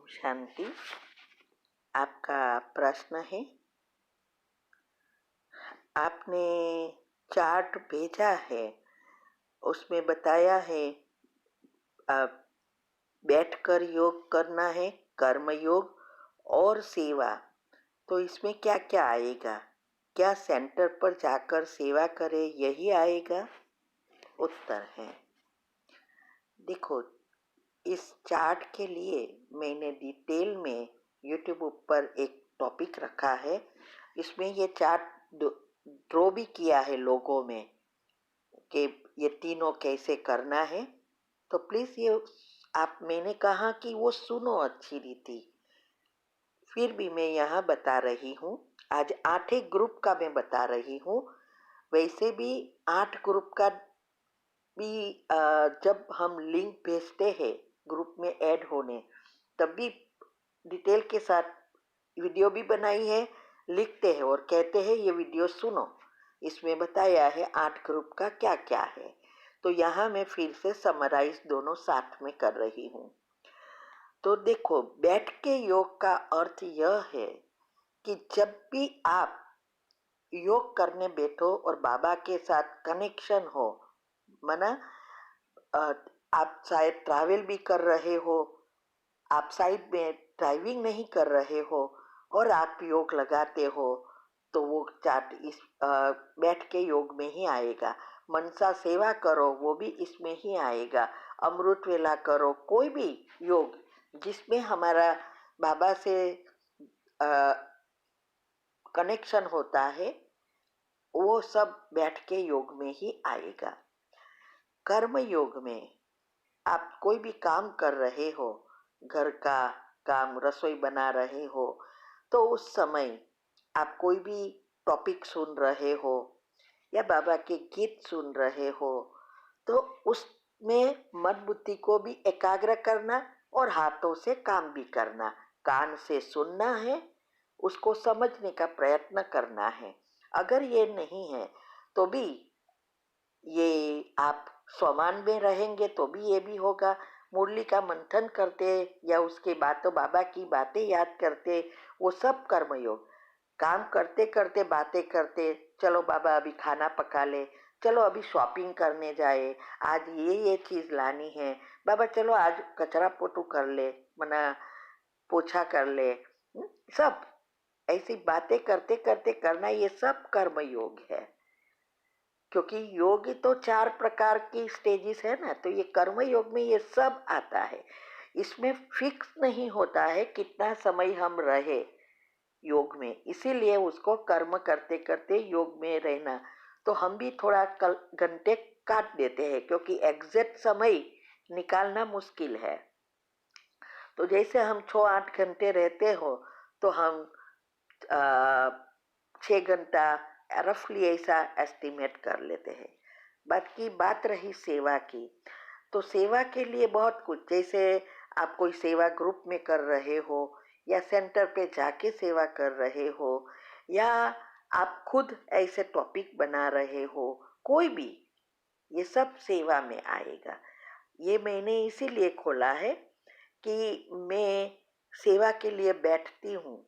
शांति। आपका प्रश्न है, आपने चार्ट भेजा है, उसमें बताया है बैठकर योग करना है, कर्म योग और सेवा। तो इसमें क्या क्या आएगा? क्या सेंटर पर जाकर सेवा करें यही आएगा? उत्तर है, देखो, इस चार्ट के लिए मैंने डिटेल में यूट्यूब पर एक टॉपिक रखा है। इसमें ये चार्ट ड्रॉ भी किया है लोगों में कि ये तीनों कैसे करना है। तो प्लीज़ ये मैंने कहा कि वो सुनो अच्छी रीति, फिर भी मैं यहाँ बता रही हूँ। आज 8 ग्रुप का मैं बता रही हूँ। वैसे भी 8 ग्रुप का भी जब हम लिंक भेजते हैं ग्रुप में ऐड होने, तब भी डिटेल के साथ वीडियो भी बनाई है, लिखते हैं और कहते हैं ये वीडियो सुनो, इसमें बताया है 8 ग्रुप का क्या क्या है। तो यहाँ मैं फिर से समराइज दोनों साथ में कर रही हूँ। तो देखो, बैठ के योग का अर्थ यह है कि जब भी आप योग करने बैठो और बाबा के साथ कनेक्शन हो, माना आप शायद ट्रैवल भी कर रहे हो, आप साइड में ड्राइविंग नहीं कर रहे हो और आप योग लगाते हो, तो वो चार्ट इस बैठ के योग में ही आएगा। मनसा सेवा करो, वो भी इसमें ही आएगा। अमृत वेला करो, कोई भी योग जिसमें हमारा बाबा से कनेक्शन होता है, वो सब बैठ के योग में ही आएगा। कर्म योग में आप कोई भी काम कर रहे हो, घर का काम, रसोई बना रहे हो, तो उस समय आप कोई भी टॉपिक सुन रहे हो या बाबा के गीत सुन रहे हो, तो उसमें मन बुद्धि को भी एकाग्र करना और हाथों से काम भी करना। कान से सुनना है, उसको समझने का प्रयत्न करना है। अगर ये नहीं है तो भी ये आप स्वमान में रहेंगे तो भी ये भी होगा। मुरली का मंथन करते या उसके बातों बाबा की बातें याद करते, वो सब कर्मयोग। काम करते करते बातें करते, चलो बाबा अभी खाना पका ले, चलो अभी शॉपिंग करने जाए, आज ये चीज़ लानी है, बाबा चलो आज कचरा पोटू कर ले, मना पोछा कर ले। सब ऐसी बातें करते करते करना, ये सब कर्मयोग है। क्योंकि योग तो 4 प्रकार की स्टेजेस है ना, तो ये कर्म योग में ये सब आता है। इसमें फिक्स नहीं होता है कितना समय हम रहे योग में, इसीलिए उसको कर्म करते करते योग में रहना। तो हम भी थोड़ा घंटे काट देते हैं, क्योंकि एग्जैक्ट समय निकालना मुश्किल है। तो जैसे हम 6-8 घंटे रहते हो, तो हम 6 घंटा रफली ऐसा एस्टिमेट कर लेते हैं। बाकी बात रही सेवा की, तो सेवा के लिए बहुत कुछ, जैसे आप कोई सेवा ग्रुप में कर रहे हो या सेंटर पे जाके सेवा कर रहे हो, या आप खुद ऐसे टॉपिक बना रहे हो, कोई भी, ये सब सेवा में आएगा। ये मैंने इसीलिए खोला है कि मैं सेवा के लिए बैठती हूँ,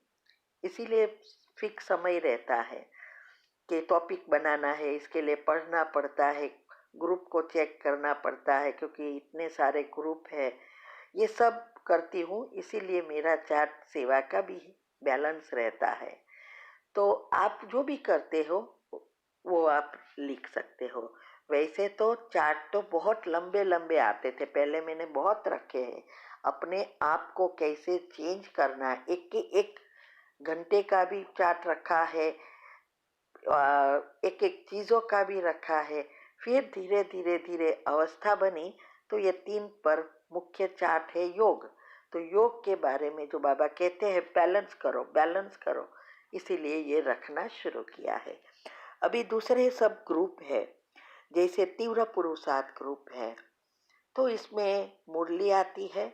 इसीलिए फिक्स समय रहता है कि टॉपिक बनाना है, इसके लिए पढ़ना पड़ता है, ग्रुप को चेक करना पड़ता है, क्योंकि इतने सारे ग्रुप है। ये सब करती हूँ, इसीलिए मेरा चार्ट सेवा का भी बैलेंस रहता है। तो आप जो भी करते हो वो आप लिख सकते हो। वैसे तो चार्ट तो बहुत लंबे लंबे आते थे, पहले मैंने बहुत रखे हैं। अपने आप को कैसे चेंज करना, एक के एक घंटे का भी चार्ट रखा है, एक एक चीज़ों का भी रखा है। फिर धीरे धीरे धीरे अवस्था बनी, तो ये 3 पर मुख्य चार्ट है योग। तो योग के बारे में जो बाबा कहते हैं बैलेंस करो बैलेंस करो, इसीलिए ये रखना शुरू किया है। अभी दूसरे सब ग्रुप है, जैसे तीव्र पुरुषार्थ ग्रुप है, तो इसमें मुरली आती है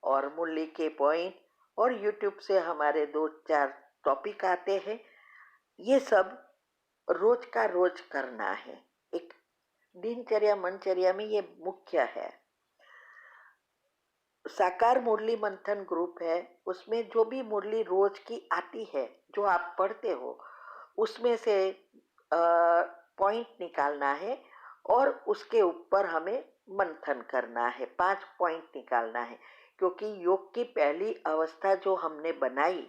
और मुरली के पॉइंट, और यूट्यूब से हमारे 2-4 टॉपिक आते हैं। ये सब रोज का रोज करना है, एक दिनचर्या मनचर्या में ये मुख्य है। साकार मुरली मंथन ग्रुप है, उसमें जो भी मुरली रोज की आती है जो आप पढ़ते हो उसमें से पॉइंट निकालना है और उसके ऊपर हमें मंथन करना है, 5 पॉइंट निकालना है। क्योंकि योग की पहली अवस्था जो हमने बनाई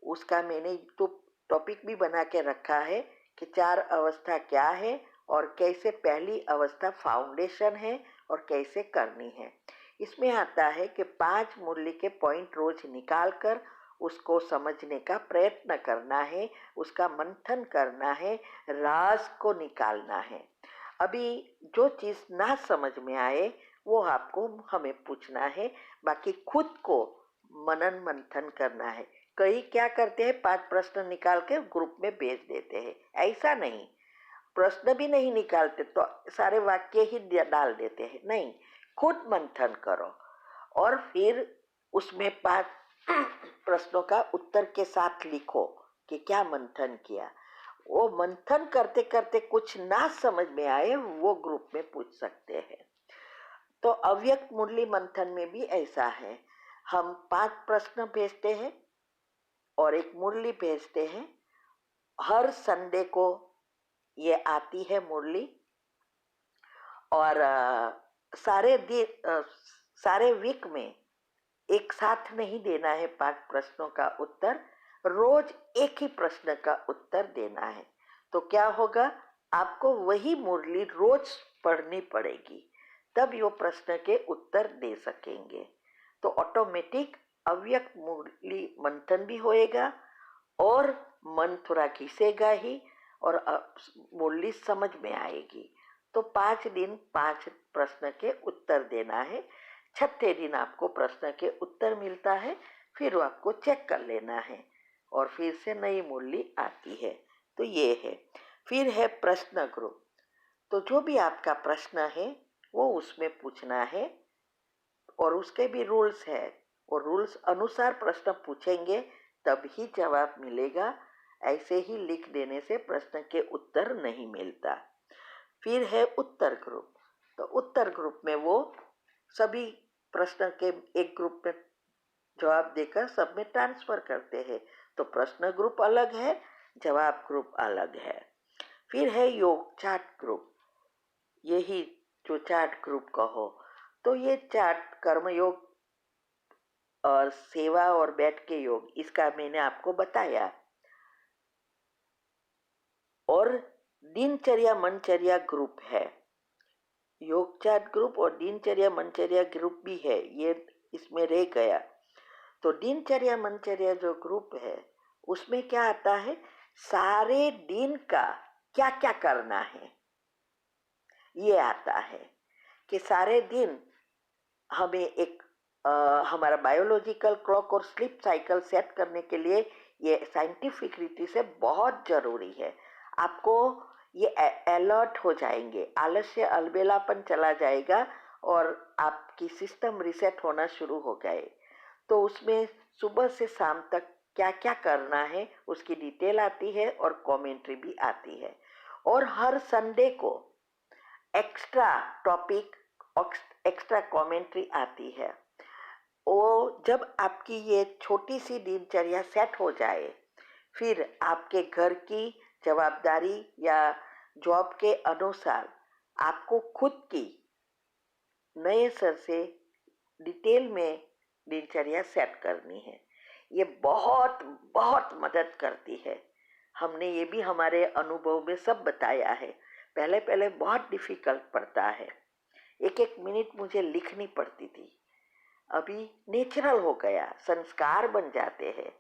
उसका मैंने तो टॉपिक भी बना के रखा है कि 4 अवस्था क्या है और कैसे पहली अवस्था फाउंडेशन है और कैसे करनी है। इसमें आता है कि 5 मुरली के पॉइंट रोज निकाल कर उसको समझने का प्रयत्न करना है, उसका मंथन करना है, राज को निकालना है। अभी जो चीज ना समझ में आए वो आपको हमें पूछना है, बाकी खुद को मनन मंथन करना है। कई क्या करते हैं, 5 प्रश्न निकाल के ग्रुप में भेज देते हैं, ऐसा नहीं। प्रश्न भी नहीं निकालते तो सारे वाक्य ही डाल देते हैं, नहीं, खुद मंथन करो और फिर उसमें 5 प्रश्नों का उत्तर के साथ लिखो कि क्या मंथन किया। वो मंथन करते करते कुछ ना समझ में आए वो ग्रुप में पूछ सकते हैं। तो अव्यक्त मुरली मंथन में भी ऐसा है, हम 5 प्रश्न भेजते हैं और एक मुरली भेजते हैं। हर संडे को ये आती है मुरली और सारे दिन सारे वीक में एक साथ नहीं देना है 5 प्रश्नों का उत्तर, रोज एक ही प्रश्न का उत्तर देना है। तो क्या होगा, आपको वही मुरली रोज पढ़नी पड़ेगी, तब यो प्रश्न के उत्तर दे सकेंगे। तो ऑटोमेटिक अव्यक्त मुरली मंथन भी होएगा और मन थोड़ा घिसेगा ही और मुरली समझ में आएगी। तो 5 दिन 5 प्रश्न के उत्तर देना है। छठे दिन आपको प्रश्न के उत्तर मिलता है, फिर वो आपको चेक कर लेना है और फिर से नई मुरली आती है। तो ये है। फिर है प्रश्न ग्रुप। तो जो भी आपका प्रश्न है वो उसमें पूछना है और उसके भी रूल्स है और रूल्स अनुसार प्रश्न पूछेंगे तब ही जवाब मिलेगा, ऐसे ही लिख देने से प्रश्न के उत्तर नहीं मिलता। फिर है उत्तर ग्रुप। तो उत्तर ग्रुप में वो सभी प्रश्न के एक ग्रुप में जवाब देकर सब में ट्रांसफर करते हैं। तो प्रश्न ग्रुप अलग है, जवाब ग्रुप अलग है। फिर है योग चार्ट ग्रुप। यही जो चार्ट ग्रुप कहो, तो ये चार्ट कर्मयोग और सेवा और बैठ के योग, इसका मैंने आपको बताया। और दिनचर्या मनचर्या ग्रुप है, योग चार्ट ग्रुप और दिनचर्या मनचर्या ग्रुप भी है, ये इसमें रह गया। तो दिनचर्या मनचर्या जो ग्रुप है उसमें क्या आता है, सारे दिन का क्या क्या करना है ये आता है। कि सारे दिन हमें एक हमारा बायोलॉजिकल क्लॉक और स्लीप साइकिल सेट करने के लिए ये साइंटिफिक रीति से बहुत जरूरी है। आपको ये अलर्ट हो जाएंगे, आलस्य अलबेलापन चला जाएगा और आपकी सिस्टम रिसेट होना शुरू हो गए। तो उसमें सुबह से शाम तक क्या क्या करना है उसकी डिटेल आती है और कमेंट्री भी आती है। और हर संडे को एक्स्ट्रा टॉपिक, एक्स्ट्रा कमेंट्री आती है। वो जब आपकी ये छोटी सी दिनचर्या सेट हो जाए, फिर आपके घर की जवाबदारी या जॉब के अनुसार आपको खुद की नए सर से डिटेल में दिनचर्या सेट करनी है। ये बहुत बहुत मदद करती है। हमने ये भी हमारे अनुभव में सब बताया है। पहले पहले बहुत डिफिकल्ट पड़ता है, एक एक मिनट मुझे लिखनी पड़ती थी, अभी नेचुरल हो गया, संस्कार बन जाते हैं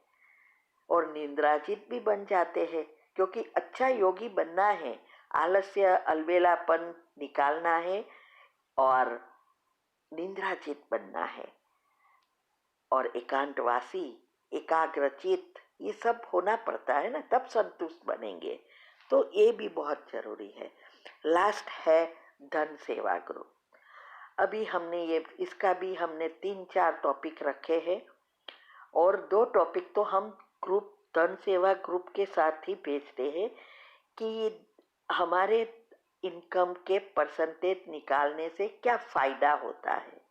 और निंद्राजित भी बन जाते हैं। क्योंकि अच्छा योगी बनना है, आलस्य अलबेलापन निकालना है और निंद्राजित बनना है और एकांतवासी एकाग्रचित ये सब होना पड़ता है ना, तब संतुष्ट बनेंगे। तो ये भी बहुत जरूरी है। लास्ट है धन सेवा ग्रुप। अभी हमने ये इसका भी हमने 3-4 टॉपिक रखे हैं और 2 टॉपिक तो हम ग्रुप धन सेवा ग्रुप के साथ ही भेजते हैं कि हमारे इनकम के परसेंटेज निकालने से क्या फायदा होता है।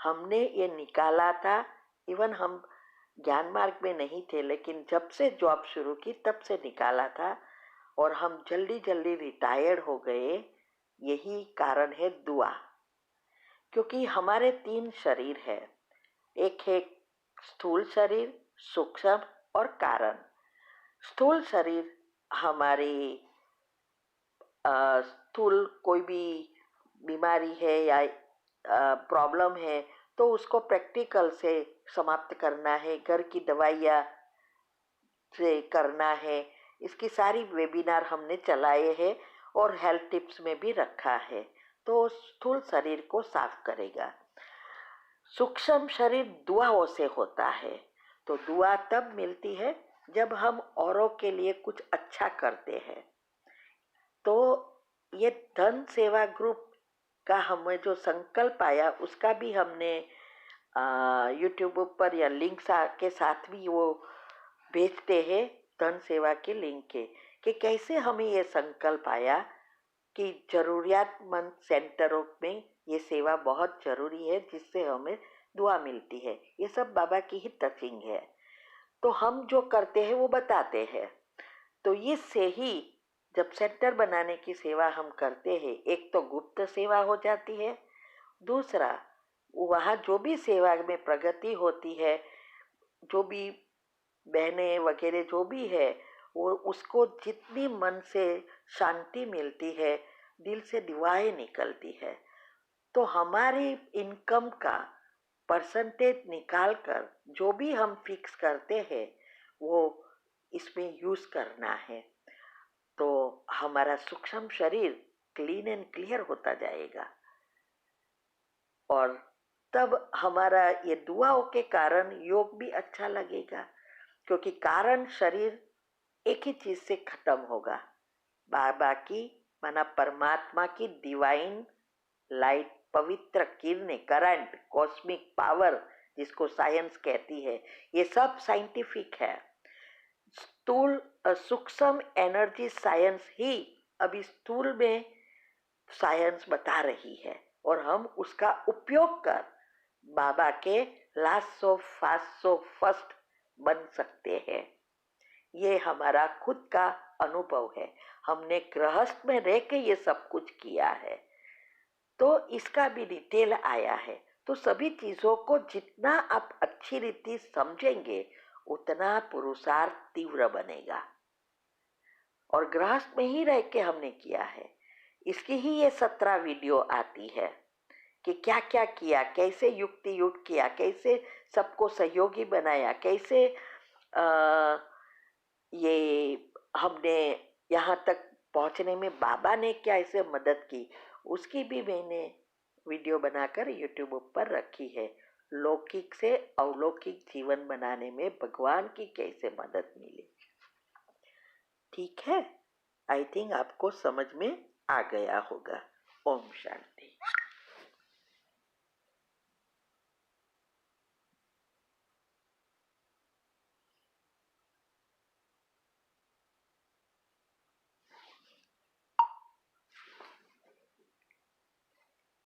हमने ये निकाला था। इवन हम ज्ञान मार्ग में नहीं थे, लेकिन जब से जॉब शुरू की तब से निकाला था, और हम जल्दी जल्दी रिटायर्ड हो गए। यही कारण है दुआ। क्योंकि हमारे 3 शरीर है। एक है स्थूल शरीर, सूक्ष्म और कारण। स्थूल शरीर हमारी स्थूल कोई भी बीमारी है या प्रॉब्लम है तो उसको प्रैक्टिकल से समाप्त करना है, घर की दवाइयाँ से करना है। इसकी सारी वेबिनार हमने चलाए हैं और हेल्थ टिप्स में भी रखा है। तो स्थूल शरीर को साफ करेगा। सूक्ष्म शरीर दुआओं से होता है। तो दुआ तब मिलती है जब हम औरों के लिए कुछ अच्छा करते हैं। तो ये धन सेवा ग्रुप का हमें जो संकल्प आया उसका भी हमने यूट्यूब पर या लिंक के साथ भी वो भेजते हैं, धन सेवा के लिंक के, कि कैसे हमें ये संकल्प आया कि जरूरियातमंद सेंटरों में ये सेवा बहुत जरूरी है, जिससे हमें दुआ मिलती है। ये सब बाबा की ही टचिंग है। तो हम जो करते हैं वो बताते हैं। तो इससे ही जब सेंटर बनाने की सेवा हम करते हैं, एक तो गुप्त सेवा हो जाती है, दूसरा वहाँ जो भी सेवा में प्रगति होती है, जो भी बहनें वगैरह जो भी है, वो उसको जितनी मन से शांति मिलती है, दिल से दुआएं निकलती है। तो हमारी इनकम का परसेंटेज निकाल कर जो भी हम फिक्स करते हैं वो इसमें यूज करना है। तो हमारा सूक्ष्म शरीर क्लीन एंड क्लियर होता जाएगा, और तब हमारा ये दुआओं के कारण योग भी अच्छा लगेगा। क्योंकि कारण शरीर एक ही चीज से खत्म होगा, बाबा की माना परमात्मा की डिवाइन लाइट, पवित्र किरणें, करंट, कॉस्मिक पावर जिसको साइंस कहती है। ये सब साइंटिफिक है। स्थूल सूक्ष्म एनर्जी साइंस ही अभी स्थूल में साइंस बता रही है, और हम उसका उपयोग कर बाबा के last of fast of first बन सकते हैं। ये हमारा खुद का अनुभव है। हमने गृहस्थ में रह के ये सब कुछ किया है, तो इसका भी डिटेल आया है। तो सभी चीजों को जितना आप अच्छी रीति समझेंगे उतना पुरुषार्थ तीव्र बनेगा। और गृहस्थ में ही रह के हमने किया है, इसकी ही ये 17 वीडियो आती है कि क्या क्या किया, कैसे युक्ति युक्त किया, कैसे सबको सहयोगी बनाया, कैसे ये हमने यहाँ तक पहुँचने में बाबा ने क्या ऐसे मदद की, उसकी भी मैंने वीडियो बनाकर यूट्यूब पर रखी है। लौकिक से अलौकिक जीवन बनाने में भगवान की कैसे मदद मिली। ठीक है, आई थिंक आपको समझ में आ गया होगा। ओम शांति।